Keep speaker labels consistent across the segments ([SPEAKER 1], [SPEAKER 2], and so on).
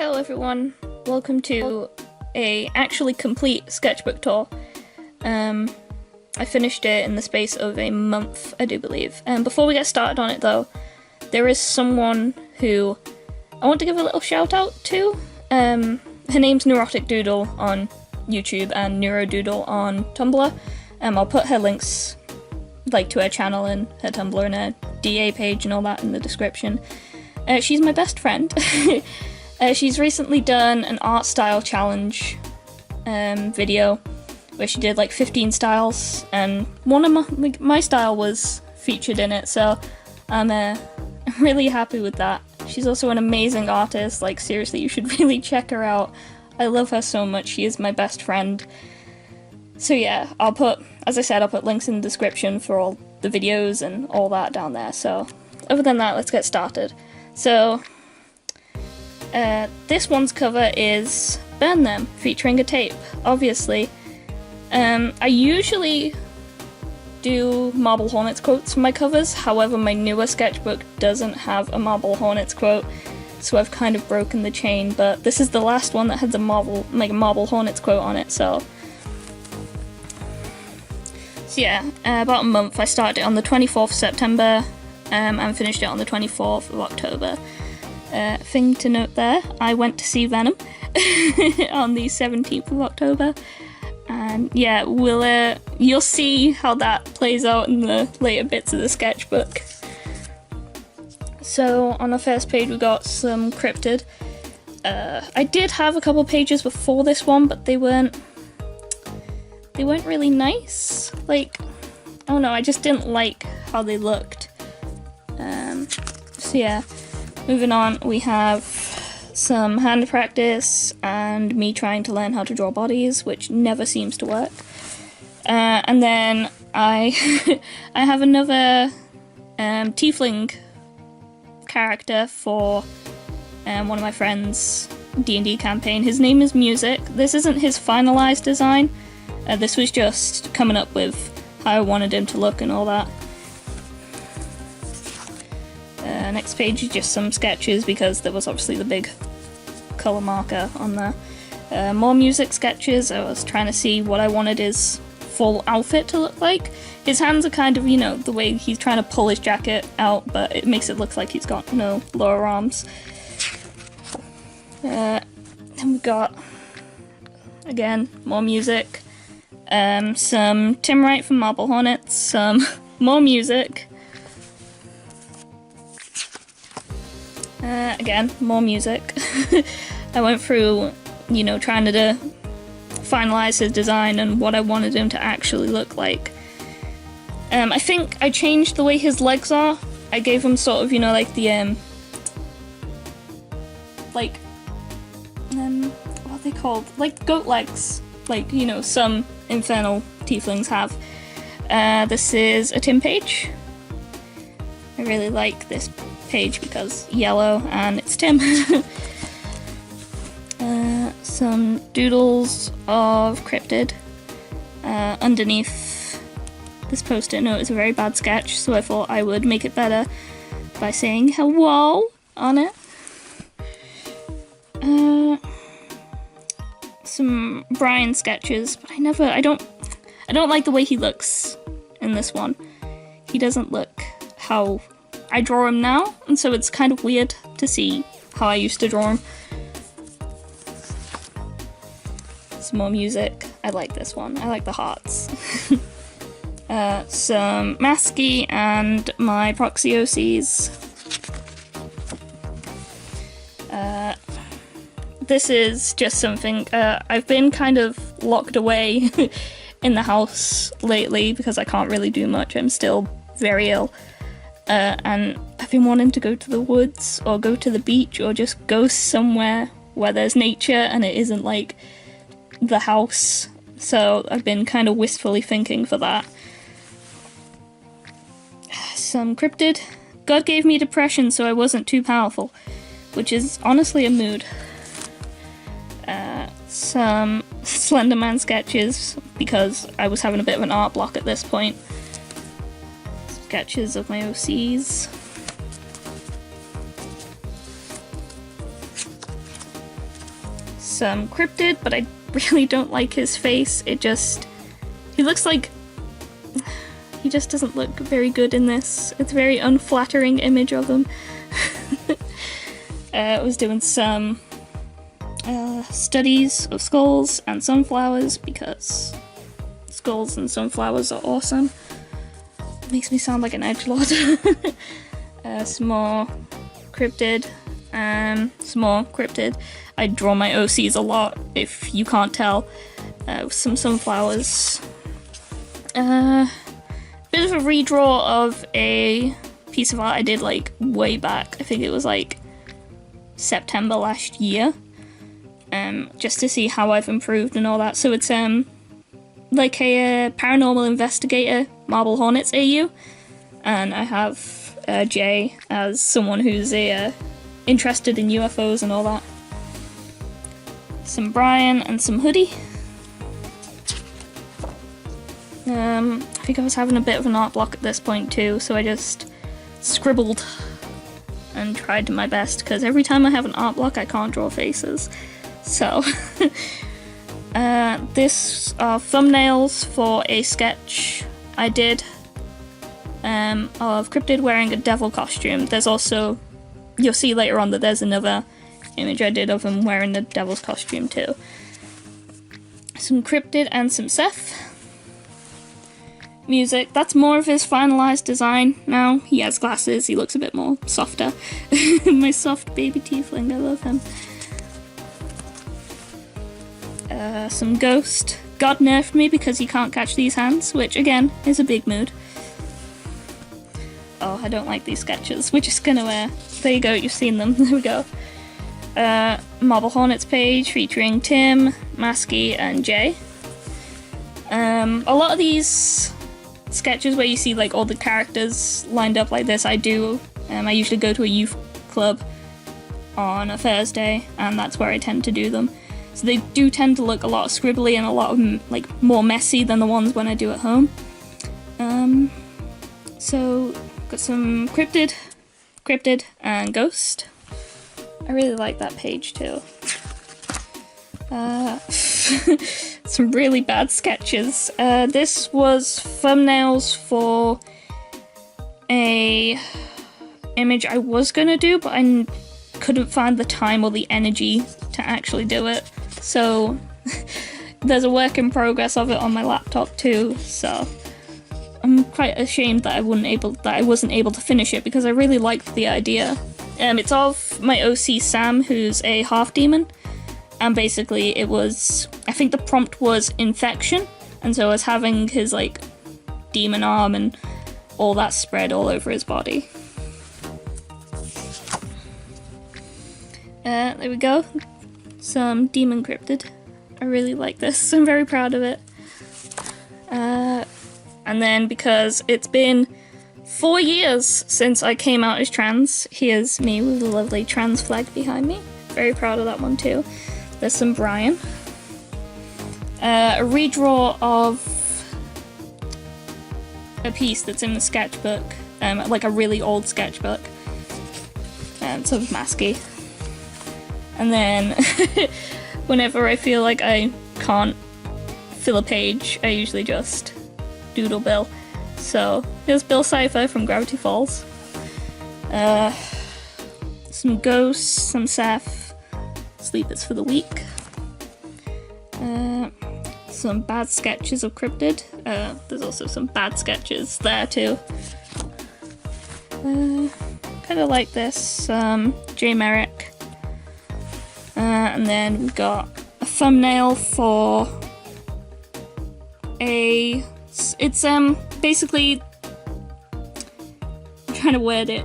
[SPEAKER 1] Hello everyone, welcome to a actually complete sketchbook tour. I finished it in the space of a month, I do believe. Before we get started on it though, there is someone who I want to give a little shout out to. Her name's Neurotic Doodle on YouTube and Neurodoodle on Tumblr. I'll put her links to her channel and her Tumblr and her DA page and all that in the description. She's my best friend. She's recently done an art style challenge video where she did 15 styles, and one of my style was featured in it, so I'm really happy with that. She's also an amazing artist, seriously, you should really check her out. I love her so much, she is my best friend. So yeah, as I said, I'll put links in the description for all the videos and all that down there. So other than that, let's get started. So this one's cover is Burn Them, featuring a tape, obviously. I usually do Marble Hornets quotes for my covers, however my newer sketchbook doesn't have a Marble Hornets quote, so I've kind of broken the chain, but this is the last one that has a Marble Hornets quote on it, so yeah, about a month. I started it on the 24th of September and finished it on the 24th of October. Thing to note there, I went to see Venom on the 17th of October, and yeah, you'll see how that plays out in the later bits of the sketchbook. So on the first page we got some Cryptid. I did have a couple pages before this one, but they weren't really nice. I don't know, I just didn't like how they looked. So yeah. Moving on, we have some hand practice and me trying to learn how to draw bodies, which never seems to work. And then I I have another tiefling character for one of my friends' D&D campaign. His name is Music. This isn't his finalized design. This was just coming up with how I wanted him to look and all that. Next page is just some sketches because there was obviously the big colour marker on there. More music sketches. I was trying to see what I wanted his full outfit to look like. His hands are kind of, the way he's trying to pull his jacket out, but it makes it look like he's got no lower arms. Then we got, again, more music. Some Tim Wright from Marble Hornets, some more music. Again, more music. I went through, trying to finalize his design and what I wanted him to actually look like. I think I changed the way his legs are. I gave him sort of, what are they called? Goat legs. Some infernal tieflings have. This is a Tim page. I really like this page because yellow and it's Tim. Some doodles of Cryptid. Underneath this post-it note is a very bad sketch, so I thought I would make it better by saying hello on it. Some Brian sketches, but I don't like the way he looks in this one. He doesn't look how I draw him now, and so it's kind of weird to see how I used to draw him. Some more music. I like this one. I like the hearts. Some Masky and my proxy OCs. This is just something, I've been kind of locked away in the house lately because I can't really do much. I'm still very ill. And I've been wanting to go to the woods or go to the beach or just go somewhere where there's nature and it isn't the house. So I've been kind of wistfully thinking for that. Some Cryptid. God gave me depression so I wasn't too powerful, which is honestly a mood. Some Slenderman sketches because I was having a bit of an art block at this point. Sketches of my OCs. some Cryptid, but I really don't like his face. He looks like, he just doesn't look very good in this. It's a very unflattering image of him. I was doing some studies of skulls and sunflowers because skulls and sunflowers are awesome. Makes me sound like an edgelord. Some more Cryptid, some more Cryptid. I draw my OCs a lot, if you can't tell. Some sunflowers. Bit of a redraw of a piece of art I did like way back. I think it was like September last year. Just to see how I've improved and all that. So it's like a paranormal investigator, Marble Hornets AU, and I have Jay as someone who's interested in UFOs and all that. Some Brian and some Hoodie. I think I was having a bit of an art block at this point too, so I just scribbled and tried my best, because every time I have an art block I can't draw faces. So, this are thumbnails for a sketch I did of Cryptid wearing a devil costume. There's also, you'll see later on that there's another image I did of him wearing the devil's costume too. Some Cryptid and some Seth. Music, that's more of his finalized design now. He has glasses, he looks a bit more softer. My soft baby tiefling, I love him. Some Ghost. God nerfed me because he can't catch these hands, which again is a big mood. Oh, I don't like these sketches. We're just gonna there you go, you've seen them. There we go. Marble Hornets page featuring Tim, Masky, and Jay. A lot of these sketches where you see like all the characters lined up like this, I usually go to a youth club on a Thursday, and that's where I tend to do them. So they do tend to look a lot scribbly and a lot of like more messy than the ones when I do at home. So got some Cryptid and Ghost. I really like that page too. Some really bad sketches. This was thumbnails for a image I was gonna do, but I couldn't find the time or the energy to actually do it. So there's a work in progress of it on my laptop too. So I'm quite ashamed that I wasn't able to finish it, because I really liked the idea. It's of my OC Sam, who's a half demon. And basically it was, I think the prompt was infection, and so I was having his like demon arm and all that spread all over his body. There we go. Some Demon Cryptid. I really like this. I'm very proud of it. And then because it's been 4 years since I came out as trans, here's me with a lovely trans flag behind me. Very proud of that one too. There's some Brian. A redraw of a piece that's in the sketchbook, like a really old sketchbook. And some Masky. And then whenever I feel like I can't fill a page, I usually just doodle Bill. So here's Bill Cipher from Gravity Falls. Some Ghosts, some Seth. Sleepers for the week. Some bad sketches of Cryptid. There's also some bad sketches there too. Kind of like this. J Merrick. And then we've got a thumbnail for it's basically, I'm trying to word it.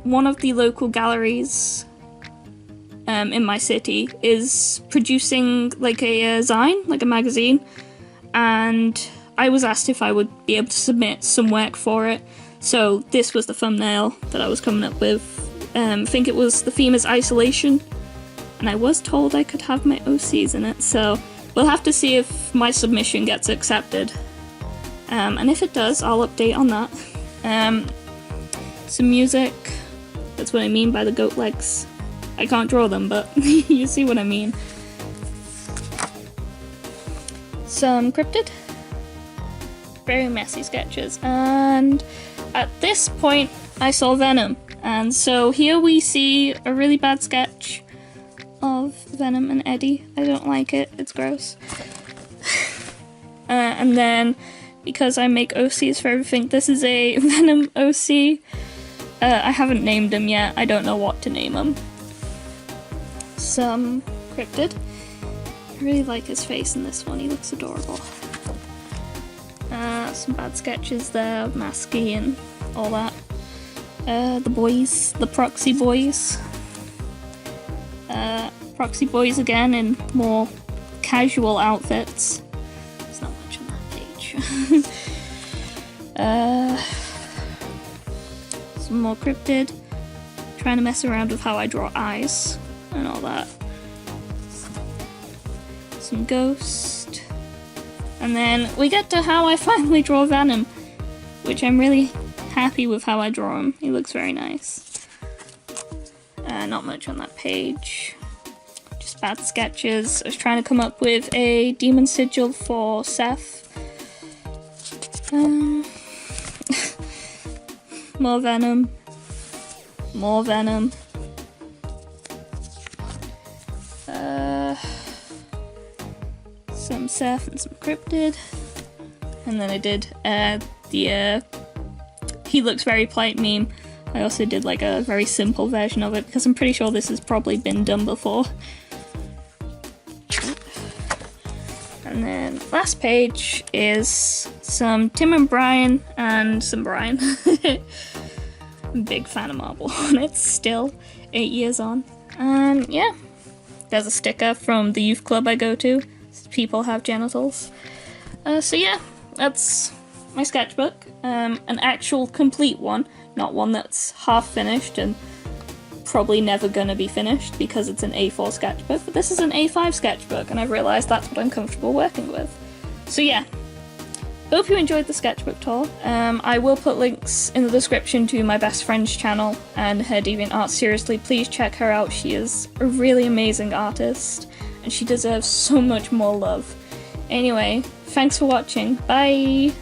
[SPEAKER 1] One of the local galleries in my city is producing like a zine, like a magazine, and I was asked if I would be able to submit some work for it. So this was the thumbnail that I was coming up with. I think it was, the theme is isolation, and I was told I could have my OCs in it, so we'll have to see if my submission gets accepted. And if it does, I'll update on that. Some music, that's what I mean by the goat legs. I can't draw them, but you see what I mean. Some cryptid. Very messy sketches. And at this point, I saw Venom. And so here we see a really bad sketch of Venom and Eddie. I don't like it, it's gross. And then, because I make OCs for everything, this is a Venom OC. I haven't named him yet, I don't know what to name him. Some cryptid. I really like his face in this one, he looks adorable. Some bad sketches there, Masky and all that. The boys, the Proxy Boys. Proxy Boys again in more casual outfits. There's not much on that page. Some more cryptid. Trying to mess around with how I draw eyes and all that. Some ghost. And then we get to how I finally draw Venom, which I'm really happy with how I draw him. He looks very nice. Not much on that page. Just bad sketches. I was trying to come up with a demon sigil for Seth. More Venom. More Venom. Some Seth and some cryptid. And then I did the he looks very polite meme. I also did like a very simple version of it because I'm pretty sure this has probably been done before. And then last page is some Tim and Brian and some Brian. Big fan of Marble on it still, 8 years on. And yeah, there's a sticker from the youth club I go to. People have genitals. So yeah, that's my sketchbook. An actual complete one, not one that's half finished and probably never gonna be finished because it's an A4 sketchbook, but this is an A5 sketchbook and I've realised that's what I'm comfortable working with. So yeah, hope you enjoyed the sketchbook tour. I will put links in the description to my best friend's channel and her DeviantArt. Seriously, please check her out. She is a really amazing artist and she deserves so much more love. Anyway, thanks for watching. Bye!